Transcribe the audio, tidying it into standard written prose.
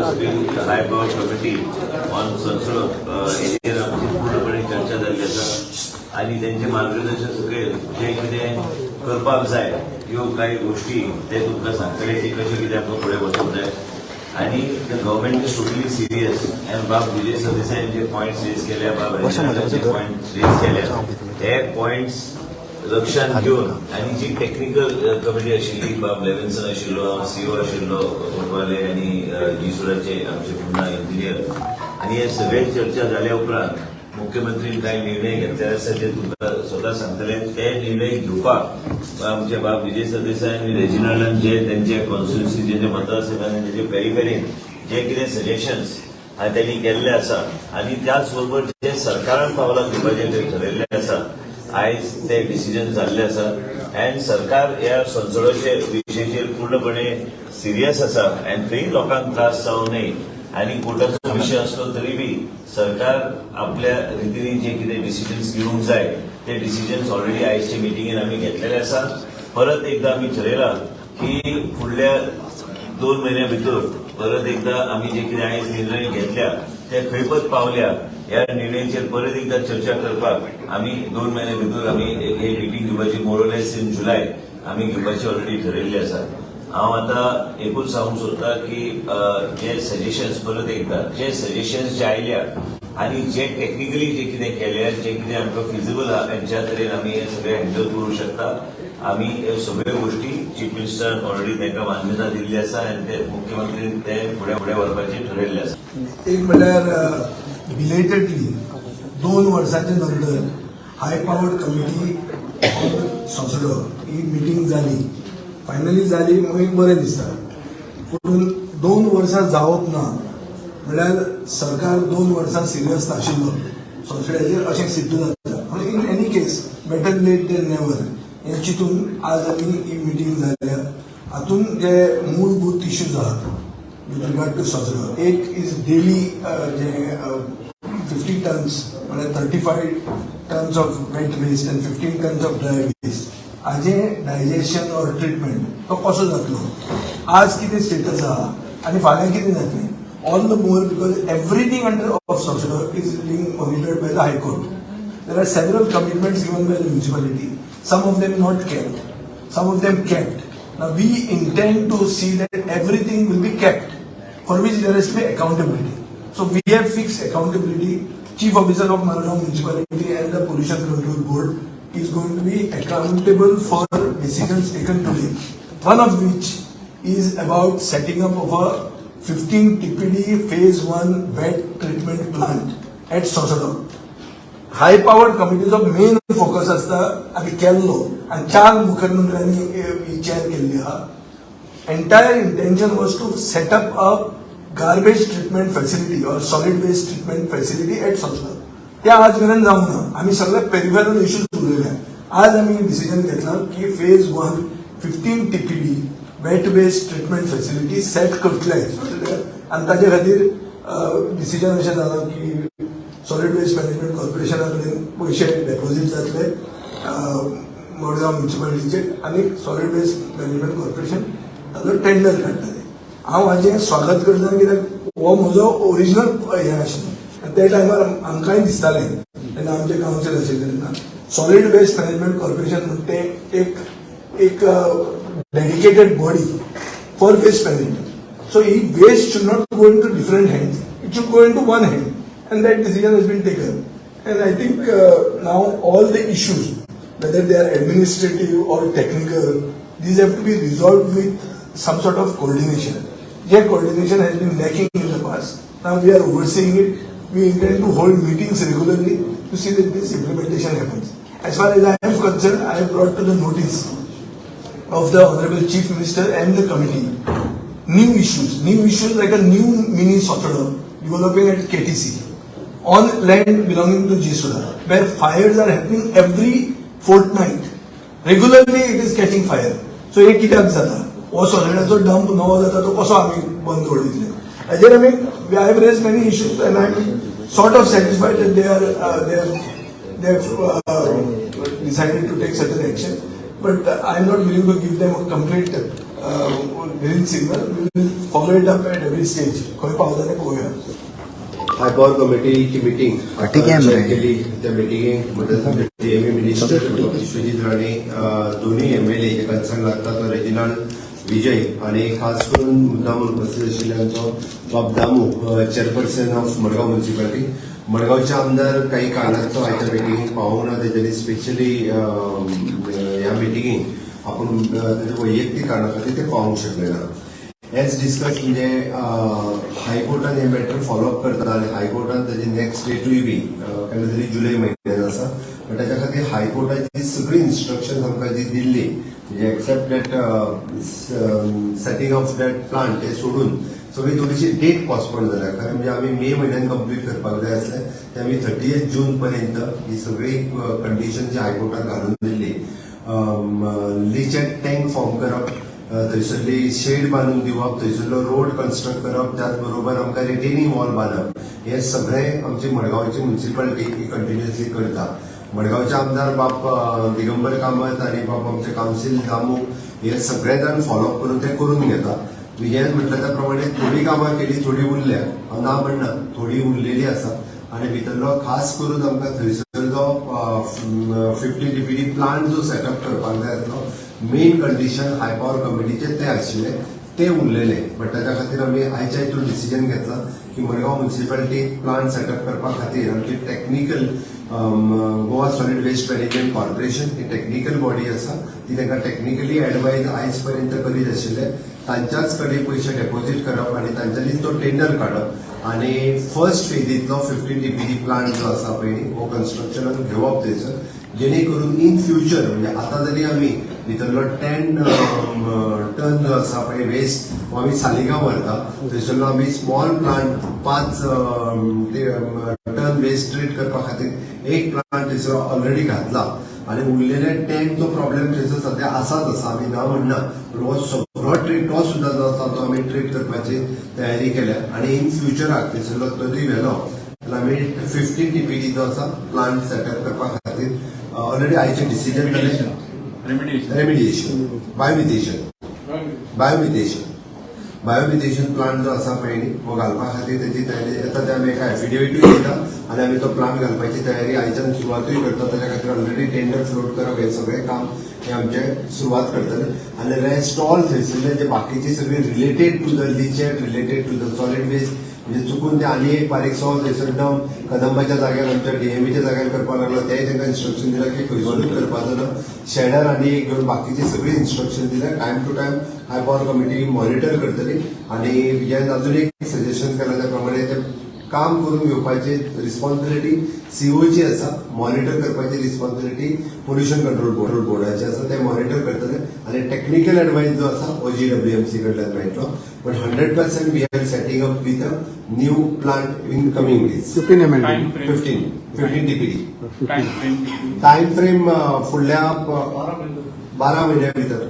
High power committee on संसद हेजेर आमची पूर्णपणे चर्चा जाल्ली आसा आणि त्यांचे मार्गदर्शन सकयल जे कितें करपाक जाय ह्यो कांय गोष्टी ते तुमकां सांगतले की कशें कितें आमकां फुडें वचूंक जाय आणि the government is totally serious and बाब विजय सरदेसाय जे पॉइंट्स रेज केल्या बाब जे पॉइंट्स रेज केल्या हे पॉइंट्स लक्षात घेऊन आणि जी टेक्निकल कमिटी आशिल्ली बाब लेव्हिन्सन आशिल्लो सीओ आशिल्लो कोटवाले आणि जिसुराचे आमचे पुन्हा इंजिनियर आणि हे सगळे चर्चा जाल्या उपरांत मुख्यमंत्रीन काय निर्णय घेतले आसा ते तुमकां स्वता सांगतले ते निर्णय घेवपाक आमचे बाब विजय सरदेसाय आणि रेजिनॉल्डान जे त्यांचे कॉन्स्टिट्युन्सी जे मतदारसंघात आणि तेजे पेरिफेरीन जे कितें सजेशन्स त्यांनी केल्ले आसा आणि त्याच बरोबर जे सरकारान पावलां घेवपाचें ते ठरयल्लें आसा आयज ते डिसिजन जाल्ले आसा अँड सरकार ह्या संसदाचे विशयाचेर पूर्णपणे सिरियस आसा अँड खंय लोकांक त्रास जावं नये आणि कोर्टाचो विषय असलो तरी बी सरकार आपल्या रितीने जे कितें डिसिजन्स घेवंक जाय ते डिसिजन्स ऑलरेडी आयजचे मिटिंगेन आमी घेतलेले आसा परत एकदा आमी ठरयलां की फुडल्या 2 महिन्या भितर परत एकदा आमी जे कितें आयज निर्णय घेतल्या ते खंयपत पावल्या ह्या निर्णयाचेर परत एकदा चर्चा करपाक आमी 2 महिन्या भितर आमी हे मिटींग घेवपाची मोरलेस इन जुलय आमी घेवपाची ऑलरेडी ठरयल्ली आसा हांव आतां एकूच सांगूंक सोदतां की जे सजेशन्स परत एकदा जे सजेशन्स जे आयल्या आणि जे टेक्निकली जे कितें केल्या जे कितें आमकां फिजिबल आहा त्यांच्या तरेन आमी हे सगळे हँडल करूं शकता आमी ह्यो सगळ्यो गोष्टी चीफ मिनिस्टरान ऑलरेडी तांकां मान्यता दिल्ली आसा आनी ते मुख्यमंत्रीन ते फुडें व्हरपाचें ठरयल्लें आसा एक म्हणल्यार बिलेटेडली 2 वर्सांचे नंतर हाय पावर्ड कमिटी संसदो ही मिटींग जाली फायनली जाली म्हाका एक बरें दिसता पूण 2 वर्सां जावप ना म्हणल्यार सरकार 2 वर्सां सिरियस नाशिल्लो संसदेचेर अशें सिद्ध जाता पूण in any case better late than never हे चिंतून आज आमी ही मिटींग जाल्या हातून जे मूलभूत इश्यूज आहात with regard to Sazra. एक is daily 50 tons, 35 tons of wet waste and 15 tons of dry waste. आजे digestion or treatment तो कसो जातलो आज कितें स्टेटस आहा आनी फाल्यां कितें जातलें all the more because everything under of Sazra is being monitored by the High Court. There are several commitments given by the municipality. Some of them not kept, some of them kept. Now we intend to see that everything will be kept, for which there has to be accountability. So we have fixed accountability. Chief Officer of Maranam Municipality and the Pollution Control Board is going to be accountable for decisions taken today. One of which is about setting up of a 15 TPD Phase 1 wet treatment plant at Sosado. High powered committees of main focus असता आम्ही केल्लो आणि 4 मुख्यमंत्र्यांनी विचार केल्ले आहा. Entire intention was to set up a garbage treatment facility or solid waste treatment facility at Sosado. त्या आजमेरेन जावंक ना आम्ही सगळे पेरिफेरल इश्यूज उलयल्या आज आम्ही डिसिजन घेतला की phase 1 15 TPD wet waste treatment facility set करतले आणि ताजे खातीर डिसिजन अशें जालां की सॉलिड वेस्ट मॅनेजमेंट कॉर्पोरेशना कडेन पयशे डेपॉझिट जातले मडगांव म्युनिसिपालिटीचे आनी सॉलिड वेस्ट मॅनेजमेंट कॉर्पोरेशन ताजो टेंडर काडटले हांव हाजें स्वागत करता कित्याक हो म्हजो ओरिजिनल हें आशिल्लो आनी त्या टायमार आमकांय दिसतालें तेन्ना आमचे कावन्सील आशिल्ले तेन्ना सॉलिड वेस्ट मॅनेजमेंट कॉर्पोरेशन म्हणटा तें एक dedicated body for waste management so ही waste should not go into different hands, it should go into one hand. And that decision has been taken. And I think now all the issues, whether they are administrative or technical, these have to be resolved with some sort of coordination. That coordination has been lacking in the past. Now we are overseeing it. We intend to hold meetings regularly to see that this implementation happens. As far as I am concerned, I have brought to the notice of the Honorable Chief Minister and the committee new issues like a new mini Sochado developing at KTC. On land belonging to Jisura, where fires are happening every fortnight. Regularly it is catching fire. So हे कित्याक जाता? हो सोसायटीचो dump नवो जाता तो कसो आमी बंद दवरतले? हाजेर आमी I have raised many issues and I am sort of satisfied that they have decided to take certain action. But I am not willing to give them a complete green signal will follow it up at every stage खंय पावता तें पळोवया. High power कमिटीची meeting ठीक आहे, chair केली. त्या मिटींगेक DMA minister Vishwajeet Rane, दोन्ही एमएलए जे कन्सर्न लागता तो रेजिनाल्ड विजय आणि खास करून मुद्दाम उपस्थित आशिल्ल्यांचो बाब दामू, चेअरपर्सन ऑफ मडगाव म्युनिसिपालिटी. मडगावचे आमदार काही कारणास्तव आयच्या मिटिंगेक पावूंक ना, तेच्यानी स्पेशली ह्या मिटिंगेक आपण त्याच्या वैयक्तिक कारणा खातीर ते पावूंक शकले ना. एज डिस्कस म्हणजे हायकोर्टान हे मॅटर फॉलोअप करता आनी हायकोर्टान त्याची नेक्स्ट डेटूय बी केन्ना तरी जुलय म्हयन्यात आसा. पण त्याच्या खातीर हायकोर्टाची सगळी इन्स्ट्रक्शन आमकां जी दिल्ली म्हणजे except that setting of that plant ते सोडून सगळी थोडीशी डेट पॉस्टपोन जाल्या. कारण म्हणजे आम्ही मे म्हयन्यात कंप्लीट करपाक जाय आसले ते आमी 30 जून पर्यंत ही सगळी कंडिशन जी हायकोर्टान घालून दिल्ली, लिचेट टँक फॉर्म करप, थंयसरली शेड बांदून दिवप, थंयसरलो रोड कन्स्ट्रक्ट करप, त्याच बरोबर आमकां रिटेनिंग वॉल बांदप, हे सगळें आमची मडगांवची म्युनिसिपालिटी कंटिन्युअसली करता. मडगांवचे आमदार बाप दिगंबर कामत आणि बाप आमचे कावन्सील दामू हे सगळे जाण फॉलोअप करून ते करून घेता. विजयान म्हटलं त्या प्रमाणे थोडी कामां केली, थोडी उरल्या, ना म्हणना थोडी उरलेली आसा. आणि भितरलो खास करून आमकां थंयसर जो 50 DPD प्लांट जो सेटअप करपाक जाय आसलो, मेन कंडिशन हाय पॉवर कमिटीचे ते आशिल्ले, ते उरलेले. बट ताच्या खातीर आमी आयच्या हितून डिसिजन घेतला की मडगांव म्युनिसिपालिटी प्लांट सेटअप करपा खातीर आमची technical Goa solid waste management corporation ही टेक्निकल बॉडी आसा, ती तांकां टेक्निकली एडवायज आयज पर्यंत करीत आशिल्ले. तांच्याच कडेन पयशे डेपॉझिट करप आणि तांच्यांनी तो टेंडर काडप आणि फर्स्ट फेजींतलो 50 DPD प्लांट जो आसा पळय हो कन्स्ट्रक्शनाक घेवप थंयसर, जेणे करून इन फ्युचर म्हणजे आता जरी आमी भितरलो 10 टन जो आसा पळय वेस्ट हो आमी सालिगांव व्हरता, थंयसरलो आमी small plant 5 ton waste treat करपा खातीर एक प्लांट थंयसर ऑलरेडी घातला. आणि उरलेले टँक जो प्रॉब्लेम थंयसर सध्या आसाच आसा, आमी ना म्हणना, पण हो सगळो ट्रीट हो सुद्धा जो आसा तो आमी ट्रीट करपाची तयारी केल्या. आणि इन फ्युचराक थंयसरलो तरी व्हेलो जाल्यार आमी 50 DPD जो आसा प्लांट सेटअप करपा खातीर ऑलरेडी आयचे डिसिजन जालें. रेमिडिएशन, बायोमिथेशन प्लांट जो आसा पळय न्ही हो घालपा खातीर तेची तयारी आतां ते आमी एका एफिडेविटूय दिता आनी आमी तो प्लांट घालपाची तयारी आयच्यान सुरवातूय करता. ताच्या खातीर ऑलरेडी टेंडर फ्लोट करप हे सगळें काम हे आमचे सुरवात करतले. आनी रेस्ट ऑल थंयसरले जे बाकीची सगळी related to the leachate, related to the solid waste, म्हणजे चुकून ते आनी एक बारीकसो थंयसर डावन कदंबाच्या जाग्यार आमच्या डीएमईच्या जाग्यार करपाक लागलो, तेय तांकां इन्स्ट्रक्शन दिला की खंयसरूच करपाचो ना. शेडर आनी एक घेवन बाकीची सगळी इन्स्ट्रक्शन दिल्या. Time to time high power committee monitor करतली. आणि विजयान अजून एक सजेशन केला त्या प्रमाणे ते काम करून घेवपाची रिस्पॉन्सिबिलिटी सीओची आसा, मॉनिटर करपाची रिस्पॉन्सिबिलिटी पोल्युशन कंट्रोल बोर्डाची आसा, ते मॉनिटर करतले. आणि टेक्निकल एडवायस जो आसा OGWMC कडल्यान मेळटलो. पण 100% we are setting up with a new plant in coming days. 15 DPD time frame फुडल्या 12 महिन्या भितर